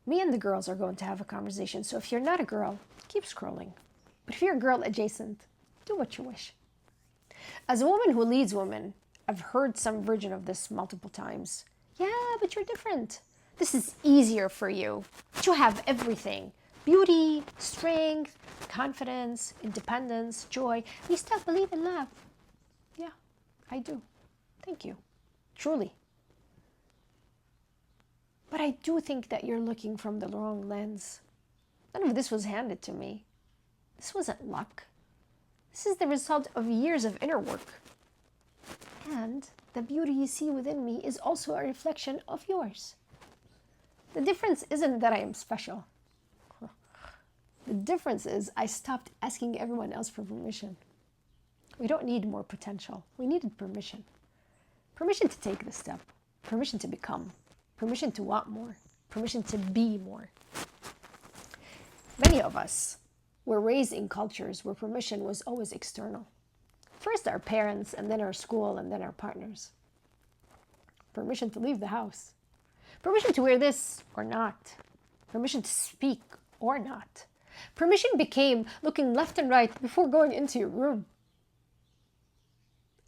Me and the girls are going to have a conversation, so if you're not a girl, keep scrolling. But if you're a girl adjacent, do what you wish. As a woman who leads women, I've heard some version of this multiple times. Yeah, but you're different. This is easier for you. You have everything. Beauty, strength, confidence, independence, joy. You still believe in love. Yeah, I do. Thank you. Truly. But I do think that you're looking from the wrong lens. None of this was handed to me. This wasn't luck. This is the result of years of inner work. And the beauty you see within me is also a reflection of yours. The difference isn't that I am special. The difference is I stopped asking everyone else for permission. We don't need more potential. We needed permission. Permission to take the step. Permission to become. Permission to want more. Permission to be more. Many of us were raised in cultures where permission was always external. First our parents, and then our school, and then our partners. Permission to leave the house. Permission to wear this or not. Permission to speak or not. Permission became looking left and right before going into your room.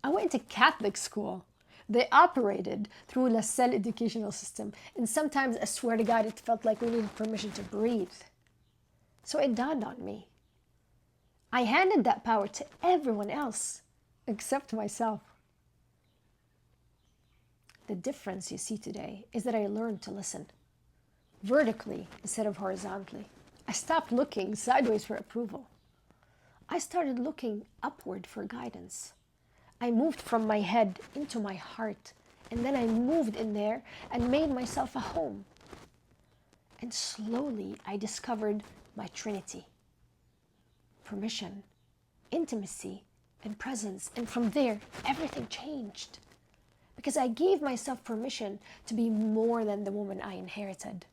I went to Catholic school. They operated through a LaSalle educational system, and sometimes, I swear to God, it felt like we needed permission to breathe. So it dawned on me. I handed that power to everyone else, except myself. The difference you see today is that I learned to listen, vertically instead of horizontally. I stopped looking sideways for approval. I started looking upward for guidance. I moved from my head into my heart, and then I moved in there and made myself a home. And slowly I discovered my Trinity. Permission, intimacy, and presence. And from there, everything changed. Because I gave myself permission to be more than the woman I inherited.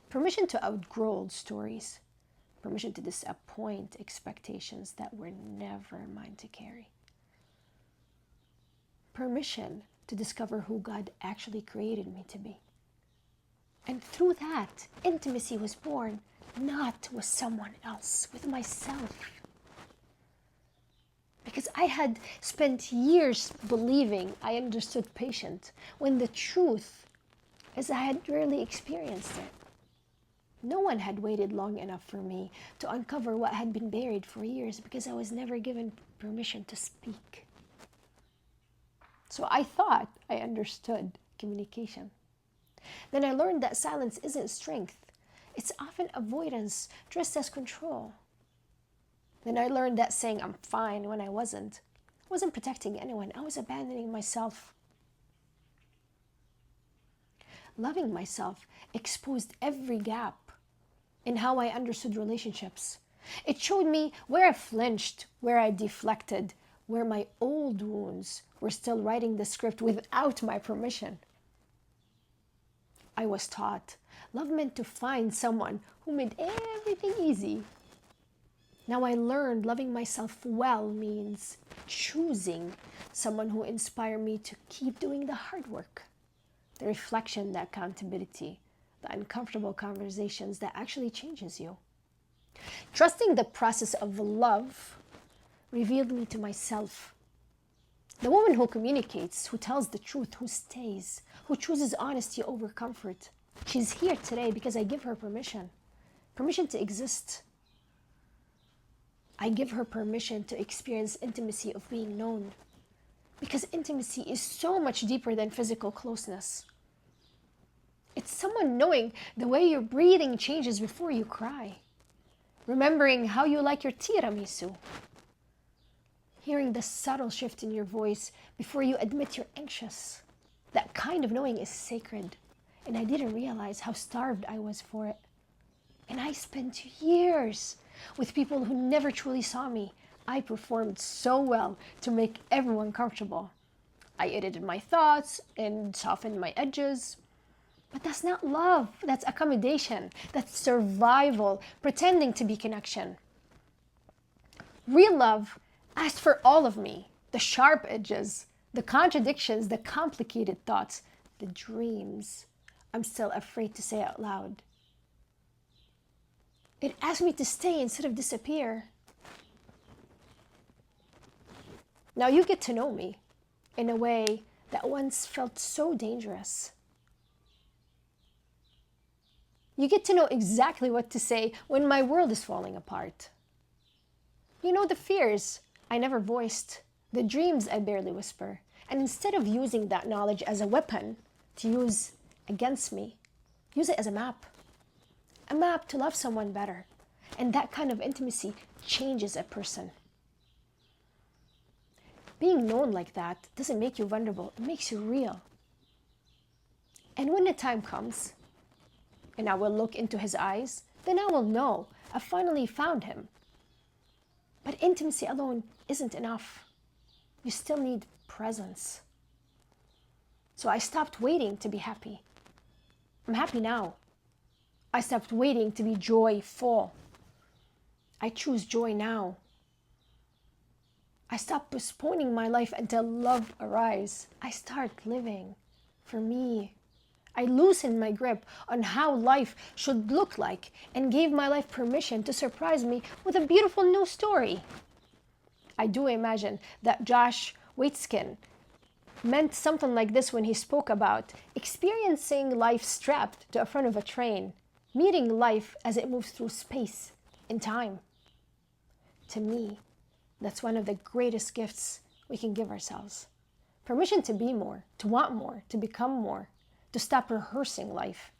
Permission to outgrow old stories. Permission to disappoint expectations that were never mine to carry. Permission to discover who God actually created me to be. And through that, intimacy was born, not with someone else, with myself. Because I had spent years believing I understood patience, when the truth is I had rarely experienced it. No one had waited long enough for me to uncover what had been buried for years, because I was never given permission to speak. So I thought I understood communication. Then I learned that silence isn't strength. It's often avoidance dressed as control. Then I learned that saying I'm fine when I wasn't protecting anyone. I was abandoning myself. Loving myself exposed every gap in how I understood relationships. It showed me where I flinched, where I deflected, where my old wounds were still writing the script without my permission. I was taught love meant to find someone who made everything easy. Now I learned loving myself well means choosing someone who inspired me to keep doing the hard work, the reflection, the accountability, the uncomfortable conversations that actually changes you. Trusting the process of love revealed me to myself. The woman who communicates, who tells the truth, who stays, who chooses honesty over comfort. She's here today because I give her permission. Permission to exist. I give her permission to experience intimacy of being known. Because intimacy is so much deeper than physical closeness. It's someone knowing the way your breathing changes before you cry. Remembering how you like your tiramisu. Hearing the subtle shift in your voice before you admit you're anxious. That kind of knowing is sacred. And I didn't realize how starved I was for it. And I spent years with people who never truly saw me. I performed so well to make everyone comfortable. I edited my thoughts and softened my edges. But that's not love. That's accommodation. That's survival, pretending to be connection. Real love asked for all of me. The sharp edges, the contradictions, the complicated thoughts, the dreams I'm still afraid to say out loud. It asked me to stay instead of disappear. Now you get to know me in a way that once felt so dangerous. You get to know exactly what to say when my world is falling apart. You know the fears I never voiced, the dreams I barely whisper, and instead of using that knowledge as a weapon to use against me, use it as a map to love someone better. And that kind of intimacy changes a person. Being known like that doesn't make you vulnerable, it makes you real. And when the time comes, and I will look into his eyes, then I will know I finally found him. But intimacy alone isn't enough. You still need presence. So I stopped waiting to be happy. I'm happy now. I stopped waiting to be joyful. I choose joy now. I stop postponing my life until love arrives. I start living for me. I loosened my grip on how life should look like and gave my life permission to surprise me with a beautiful new story. I do imagine that Josh Waitzkin meant something like this when he spoke about experiencing life strapped to the front of a train, meeting life as it moves through space and time. To me, that's one of the greatest gifts we can give ourselves. Permission to be more, to want more, to become more, to stop rehearsing life,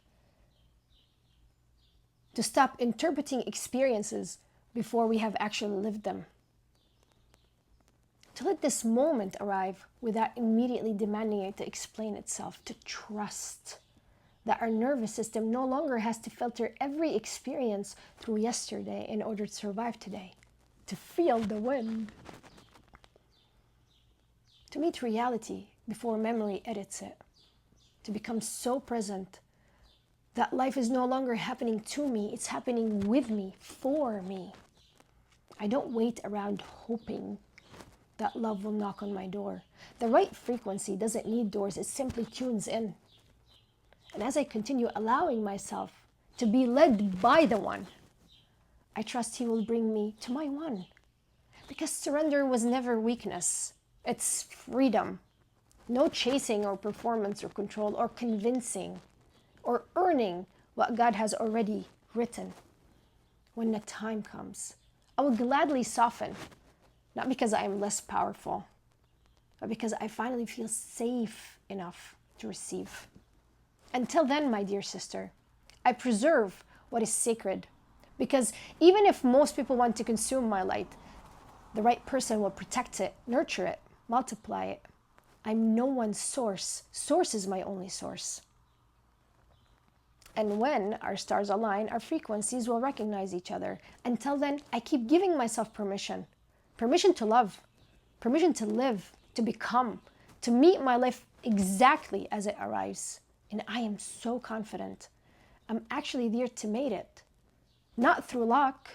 to stop interpreting experiences before we have actually lived them. To let this moment arrive without immediately demanding it to explain itself, to trust that our nervous system no longer has to filter every experience through yesterday in order to survive today, to feel the wind, to meet reality before memory edits it, to become so present that life is no longer happening to me, it's happening with me, for me. I don't wait around hoping that love will knock on my door. The right frequency doesn't need doors, it simply tunes in. And as I continue allowing myself to be led by the one, I trust he will bring me to my one. Because surrender was never weakness, it's freedom. No chasing or performance or control or convincing or earning what God has already written. When the time comes, I will gladly soften, not because I am less powerful, but because I finally feel safe enough to receive. Until then, my dear sister, I preserve what is sacred, because even if most people want to consume my light, the right person will protect it, nurture it, multiply it. I'm no one's source. Source is my only source. And when our stars align, our frequencies will recognize each other. Until then, I keep giving myself permission. Permission to love, permission to live, to become, to meet my life exactly as it arrives. And I am so confident I'm actually there to meet it. Not through luck,